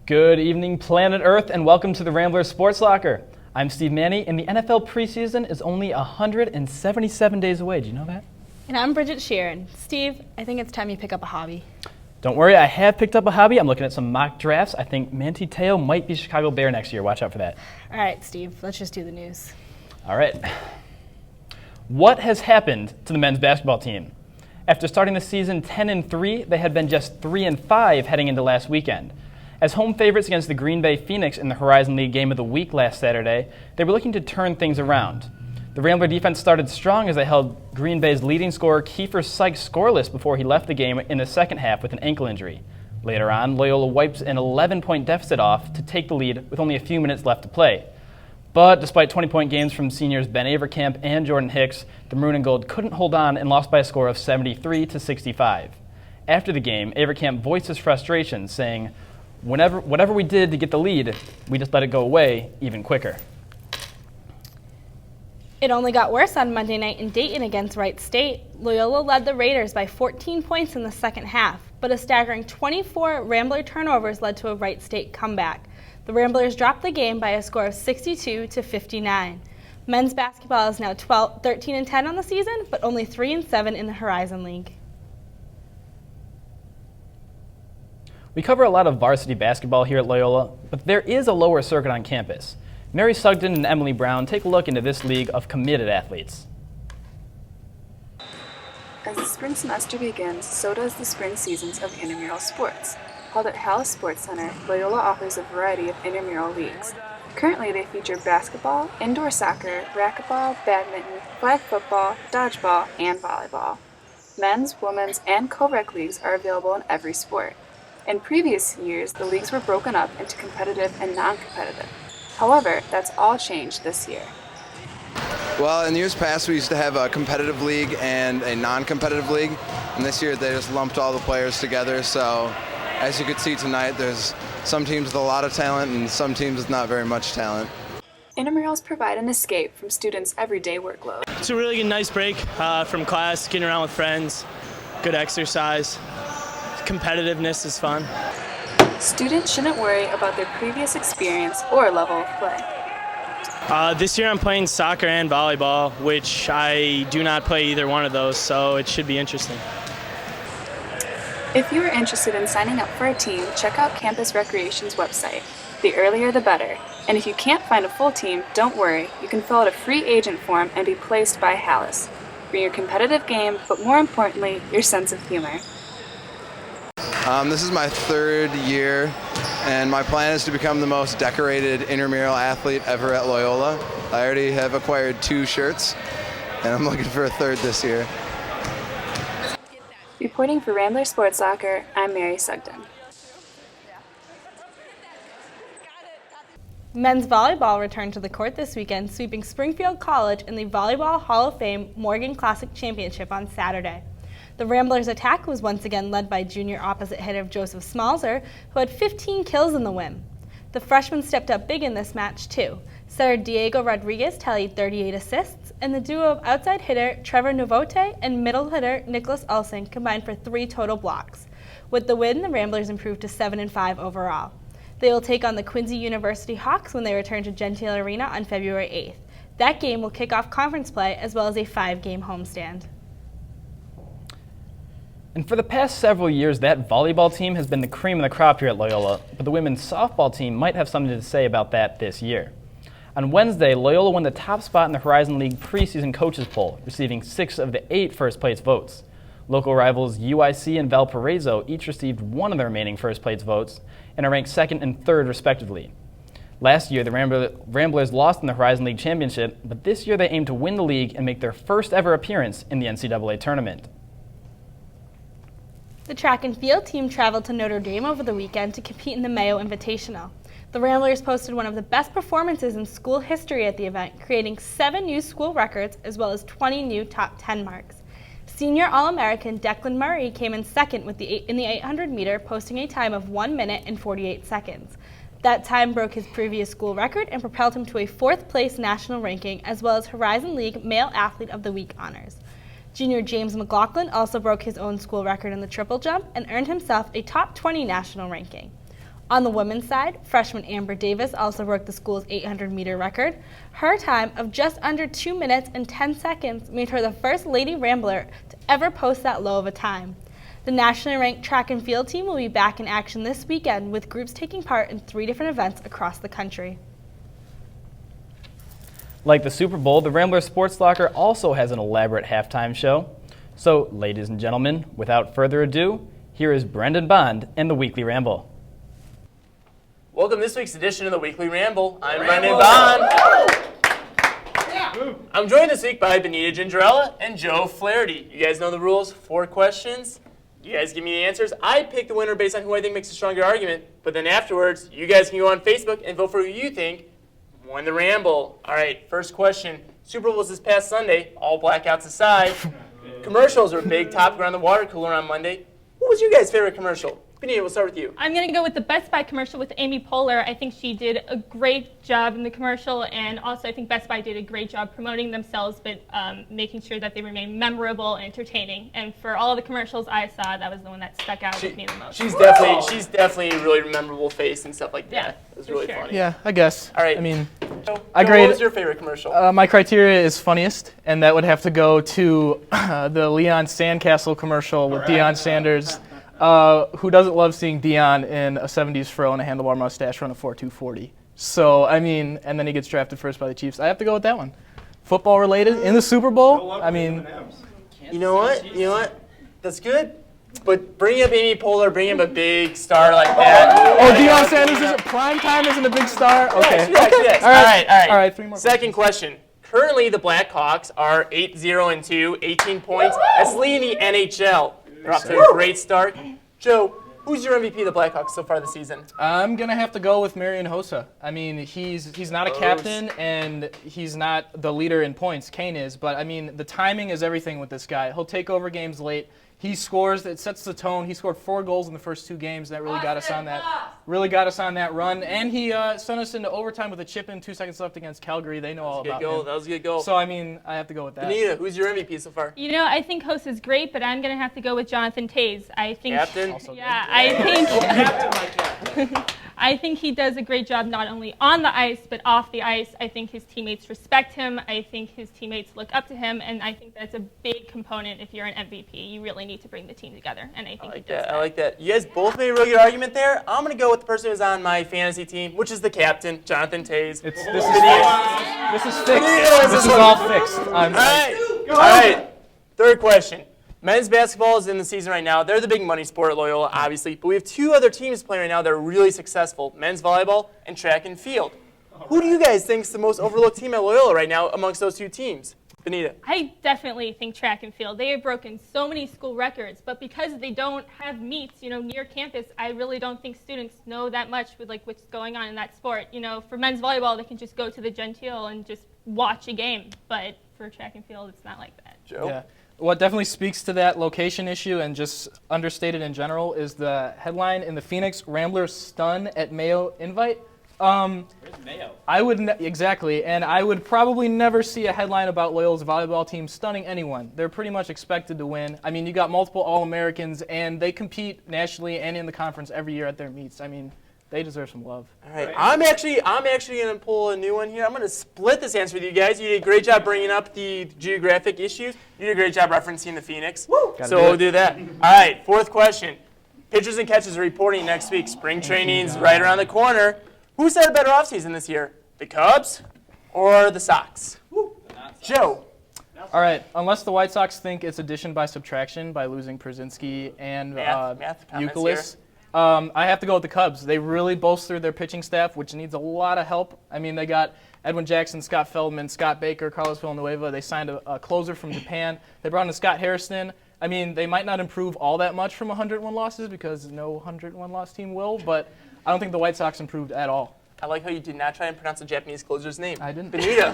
Good evening, planet Earth, and welcome to the Rambler Sports Locker. I'm Steve Manny, and the NFL preseason is only 177 days away. Do you know that? And I'm Bridget Sheeran. Steve, I think it's time you pick up a hobby. Don't worry, I have picked up a hobby. I'm looking at some mock drafts. I think Manti Te'o might be Chicago Bear next year. Watch out for that. All right, Steve, let's just do the news. All right. What has happened to the men's basketball team? After starting the season 10-3, they had been just 3-5 heading into last weekend. As home favorites against the Green Bay Phoenix in the Horizon League Game of the Week last Saturday, they were looking to turn things around. The Rambler defense started strong as they held Green Bay's leading scorer Kiefer Sykes scoreless before he left the game in the second half with an ankle injury. Later on, Loyola wiped an 11-point deficit off to take the lead with only a few minutes left to play. But despite 20-point games from seniors Ben Avercamp and Jordan Hicks, the Maroon and Gold couldn't hold on and lost by a score of 73-65. After the game, Avercamp voiced his frustration, saying, whatever we did to get the lead, we just let it go away even quicker. It only got worse on Monday night in Dayton against Wright State. Loyola led the Raiders by 14 points in the second half, but a staggering 24 Rambler turnovers led to a Wright State comeback. The Ramblers dropped the game by a score of 62-59. Men's basketball is now 13-10 on the season, but only 3-7 in the Horizon League. We cover a lot of varsity basketball here at Loyola, but there is a lower circuit on campus. Mary Sugden and Emily Brown take a look into this league of committed athletes. As the spring semester begins, so does the spring seasons of intramural sports. Held at Hallis Sports Center, Loyola offers a variety of intramural leagues. Currently, they feature basketball, indoor soccer, racquetball, badminton, flag football, dodgeball, and volleyball. Men's, women's, and co-rec leagues are available in every sport. In previous years, the leagues were broken up into competitive and non-competitive. However, that's all changed this year. Well, in years past, we used to have a competitive league and a non-competitive league, and this year they just lumped all the players together. So, as you could see tonight, there's some teams with a lot of talent and some teams with not very much talent. Intramurals provide an escape from students' everyday workload. It's a really nice break from class, getting around with friends, good exercise. Competitiveness is fun. Students shouldn't worry about their previous experience or level of play. This year I'm playing soccer and volleyball, which I do not play either one of those, so it should be interesting. If you are interested in signing up for a team, check out Campus Recreation's website. The earlier the better. And if you can't find a full team, don't worry. You can fill out a free agent form and be placed by Hallis. Bring your competitive game, but more importantly, your sense of humor. This is my third year, and my plan is to become the most decorated intramural athlete ever at Loyola. I already have acquired 2 shirts, and I'm looking for a third this year. Reporting for Rambler Sports Locker, I'm Mary Sugden. Men's volleyball returned to the court this weekend, sweeping Springfield College in the Volleyball Hall of Fame Morgan Classic Championship on Saturday. The Ramblers' attack was once again led by junior opposite hitter Joseph Smalzer, who had 15 kills in the win. The freshman stepped up big in this match, too. Setter Diego Rodriguez tallied 38 assists, and the duo of outside hitter Trevor Novote and middle hitter Nicholas Ulsing combined for 3 total blocks. With the win, the Ramblers improved to 7-5 overall. They will take on the Quincy University Hawks when they return to Gentile Arena on February 8th. That game will kick off conference play as well as a 5-game homestand. And for the past several years, that volleyball team has been the cream of the crop here at Loyola, but the women's softball team might have something to say about that this year. On Wednesday, Loyola won the top spot in the Horizon League preseason coaches poll, receiving 6 of the 8 first-place votes. Local rivals UIC and Valparaiso each received 1 of the remaining first-place votes and are ranked 2nd and 3rd, respectively. Last year, the Ramblers lost in the Horizon League Championship, but this year they aim to win the league and make their first ever appearance in the NCAA tournament. The track and field team traveled to Notre Dame over the weekend to compete in the Mayo Invitational. The Ramblers posted one of the best performances in school history at the event, creating 7 new school records as well as 20 new top 10 marks. Senior All-American Declan Murray came in second in the 800-meter, posting a time of 1 minute and 48 seconds. That time broke his previous school record and propelled him to a 4th-place national ranking as well as Horizon League Male Athlete of the Week honors. Junior James McLaughlin also broke his own school record in the triple jump and earned himself a top 20 national ranking. On the women's side, freshman Amber Davis also broke the school's 800-meter record. Her time of just under 2 minutes and 10 seconds made her the first Lady Rambler to ever post that low of a time. The nationally ranked track and field team will be back in action this weekend with groups taking part in 3 different events across the country. Like the Super Bowl, the Rambler Sports Locker also has an elaborate halftime show. So, ladies and gentlemen, without further ado, here is Brendan Bond and the Weekly Ramble. Welcome to this week's edition of the Weekly Ramble. I'm Brendan Bond. I'm joined this week by Benita Gingerella and Joe Flaherty. You guys know the rules. 4 questions. You guys give me the answers. I pick the winner based on who I think makes a stronger argument. But then afterwards, you guys can go on Facebook and vote for who you think won the Ramble. All right, first question. Super Bowl was this past Sunday. All blackouts aside. Commercials were big topic around the water cooler on Monday. What was your guys' favorite commercial? Benita, we'll start with you. I'm going to go with the Best Buy commercial with Amy Poehler. I think she did a great job in the commercial, and also I think Best Buy did a great job promoting themselves, but making sure that they remain memorable and entertaining. And for all the commercials I saw, that was the one that stuck out with me the most. She's definitely a really memorable face and stuff like that. Yeah, it was really sure. funny. Yeah, I guess. All right. I mean, Joe, I grade. what was your favorite commercial? My criteria is funniest, and that would have to go to the Leon Sandcastle commercial with Deion Sanders. Who doesn't love seeing Deion in a 70s fro and a handlebar mustache run a 4.240? So, I mean, and then he gets drafted first by the Chiefs. I have to go with that one. Football related in the Super Bowl. I mean, you know what? That's good. But bring up Amy Poehler, bring him a big star like that. oh, Deion Sanders isn't prime time, isn't a big star. Okay. Yes. All right. 3 more. Second question. Currently, the Blackhawks are 8-0-2, 18 points. That's leading the NHL. They're off to a great start. Joe, who's your MVP of the Blackhawks so far this season? I'm going to have to go with Marian Hossa. I mean, he's not a captain, and he's not the leader in points. Kane is. But, I mean, the timing is everything with this guy. He'll take over games late. He scores. It sets the tone. He scored 4 goals in the first 2 games. That really got us on that. Really got us on that run. And he sent us into overtime with a chip in 2 seconds left against Calgary. They know all about him. That was a good goal. So, I mean, I have to go with that. Benita, who's your MVP so far? You know, I think Host is great, but I'm going to have to go with Jonathan Taze. I think, Captain? Yeah, I think he does a great job not only on the ice, but off the ice. I think his teammates respect him. I think his teammates look up to him, and I think that's a big component if you're an MVP. You really need to bring the team together, and I think he does that. I like that. You guys both made a really good argument there. I'm going to go with the person who's on my fantasy team, which is the captain, Jonathan Taze. This is fixed. This is all fixed. All right. Third question. Men's basketball is in the season right now. They're the big money sport at Loyola, obviously. But we have 2 other teams playing right now that are really successful, men's volleyball and track and field. Who do you guys think is the most overlooked team at Loyola right now amongst those 2 teams? Benita. I definitely think track and field. They have broken so many school records, but because they don't have meets, near campus, I really don't think students know that much with what's going on in that sport. For men's volleyball, they can just go to the Gentile and just watch a game, but for track and field, it's not like that. Joe? Yeah. What definitely speaks to that location issue and just understated in general is the headline in the Phoenix, Ramblers stun at Mayo invite. Where's Mayo? Exactly, and I would probably never see a headline about Loyola's volleyball team stunning anyone. They're pretty much expected to win. I mean, you got multiple All-Americans, and they compete nationally and in the conference every year at their meets. I mean, they deserve some love. All right, I'm actually going to pull a new one here. I'm going to split this answer with you guys. You did a great job bringing up the geographic issues. You did a great job referencing the Phoenix. So we'll do that. All right, 4th question. Pitchers and catchers are reporting next week. Spring training's right around the corner. Who's had a better offseason this year, the Cubs or the Sox? Joe. All right, unless the White Sox think it's addition by subtraction by losing Przinsky and Youkilis, I have to go with the Cubs. They really bolstered their pitching staff, which needs a lot of help. I mean, they got Edwin Jackson, Scott Feldman, Scott Baker, Carlos Villanueva. They signed a closer from Japan. They brought in Scott Harrison. I mean, they might not improve all that much from 101 losses because no 101-loss team will, but I don't think the White Sox improved at all. I like how you did not try and pronounce the Japanese closer's name. I didn't. Benita.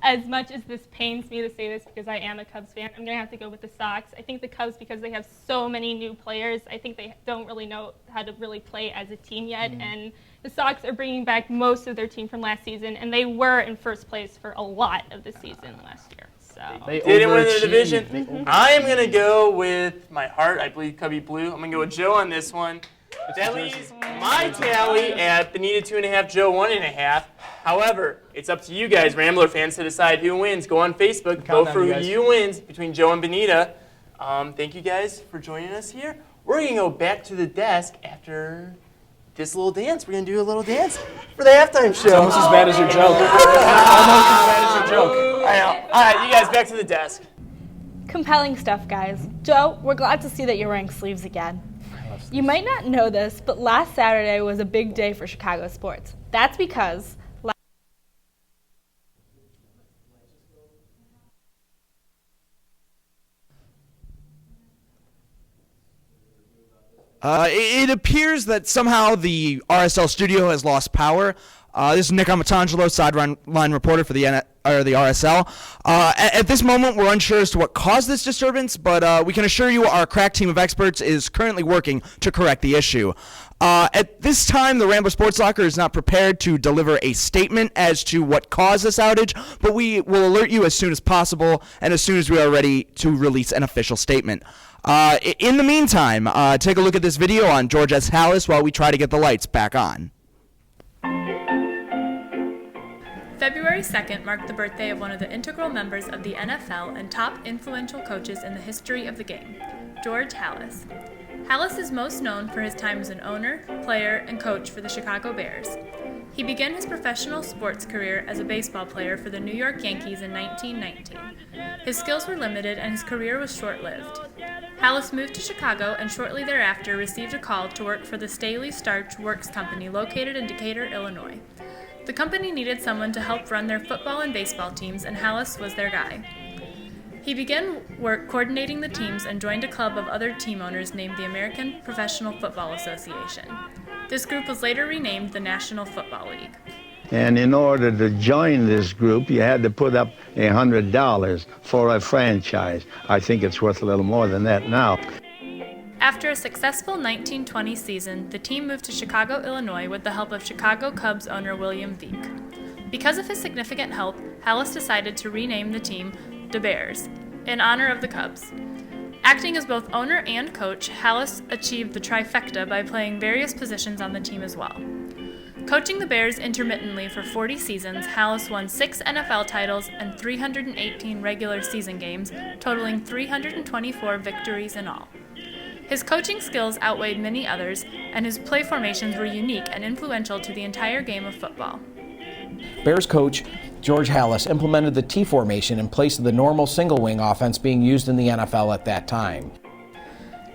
As much as this pains me to say this because I am a Cubs fan, I'm going to have to go with the Sox. I think the Cubs, because they have so many new players, I think they don't really know how to really play as a team yet. And the Sox are bringing back most of their team from last season, and they were in first place for a lot of the season last year. So they didn't win their division. I am going to go with my heart. I believe Cubby Blue. I'm going to go with Joe on this one. That leaves my tally at Benita 2.5, Joe 1.5. However, it's up to you guys, Rambler fans, to decide who wins. Go on Facebook, vote for who you wins between Joe and Benita. Thank you guys for joining us here. We're going to go back to the desk after this little dance. We're going to do a little dance for the halftime show. It's almost as bad as your joke. Almost as bad as your joke. I know. All right, you guys, back to the desk. Compelling stuff, guys. Joe, we're glad to see that you're wearing sleeves again. You might not know this, but last Saturday was a big day for Chicago sports. That's because it appears that somehow the RSL studio has lost power. This is Nick Amatangelo, sideline reporter for the RSL. At this moment, we're unsure as to what caused this disturbance, but we can assure you our crack team of experts is currently working to correct the issue. At this time, the Rambler Sports Locker is not prepared to deliver a statement as to what caused this outage, but we will alert you as soon as possible and as soon as we are ready to release an official statement. In the meantime, take a look at this video on George S. Hallis while we try to get the lights back on. February 2nd marked the birthday of one of the integral members of the NFL and top influential coaches in the history of the game, George Hallis. Hallis is most known for his time as an owner, player, and coach for the Chicago Bears. He began his professional sports career as a baseball player for the New York Yankees in 1919. His skills were limited and his career was short-lived. Hallis moved to Chicago and shortly thereafter received a call to work for the Staley Starch Works Company located in Decatur, Illinois. The company needed someone to help run their football and baseball teams, and Hallis was their guy. He began work coordinating the teams and joined a club of other team owners named the American Professional Football Association. This group was later renamed the National Football League. And in order to join this group, you had to put up $100 for a franchise. I think it's worth a little more than that now. After a successful 1920 season, the team moved to Chicago, Illinois with the help of Chicago Cubs owner William Veeck. Because of his significant help, Hallis decided to rename the team the Bears, in honor of the Cubs. Acting as both owner and coach, Hallis achieved the trifecta by playing various positions on the team as well. Coaching the Bears intermittently for 40 seasons, Hallis won 6 NFL titles and 318 regular season games, totaling 324 victories in all. His coaching skills outweighed many others, and his play formations were unique and influential to the entire game of football. Bears coach George Hallis implemented the T formation in place of the normal single-wing offense being used in the NFL at that time.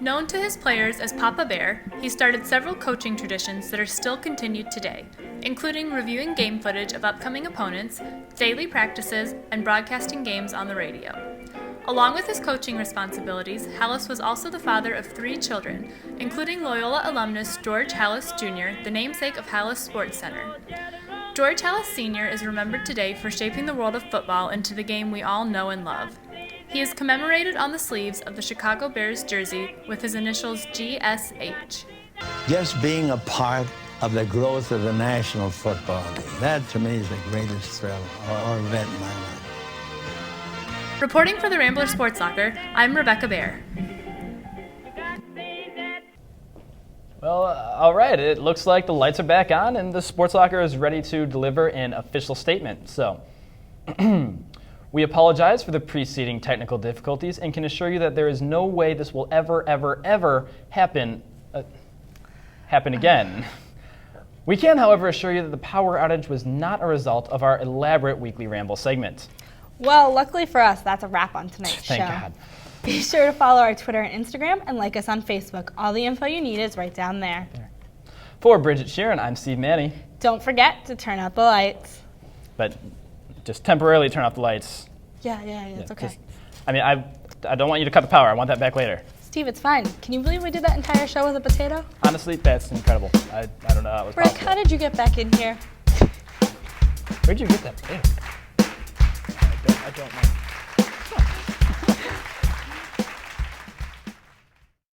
Known to his players as Papa Bear, he started several coaching traditions that are still continued today, including reviewing game footage of upcoming opponents, daily practices, and broadcasting games on the radio. Along with his coaching responsibilities, Hallis was also the father of 3 children, including Loyola alumnus George Hallis Jr., the namesake of Hallis Sports Center. George Hallis Sr. is remembered today for shaping the world of football into the game we all know and love. He is commemorated on the sleeves of the Chicago Bears jersey with his initials GSH. Just being a part of the growth of the National Football League, that to me is the greatest thrill or event in my life. Reporting for the Rambler Sports Locker, I'm Rebecca Bear. Well, all right. It looks like the lights are back on and the Sports Locker is ready to deliver an official statement. So, we apologize for the preceding technical difficulties and can assure you that there is no way this will ever happen again. We can, however, assure you that the power outage was not a result of our elaborate weekly Ramble segment. Well, luckily for us, that's a wrap on tonight's show. Thank God. Be sure to follow our Twitter and Instagram and like us on Facebook. All the info you need is right down there. For Bridget Sheeran, I'm Steve Manny. Don't forget to turn out the lights. But just temporarily turn off the lights. Yeah, it's okay. I don't want you to cut the power. I want that back later. Steve, it's fine. Can you believe we did that entire show with a potato? Honestly, that's incredible. I don't know how it was Rick, possible. how did you get back in here? Where'd you get that potato? I don't know.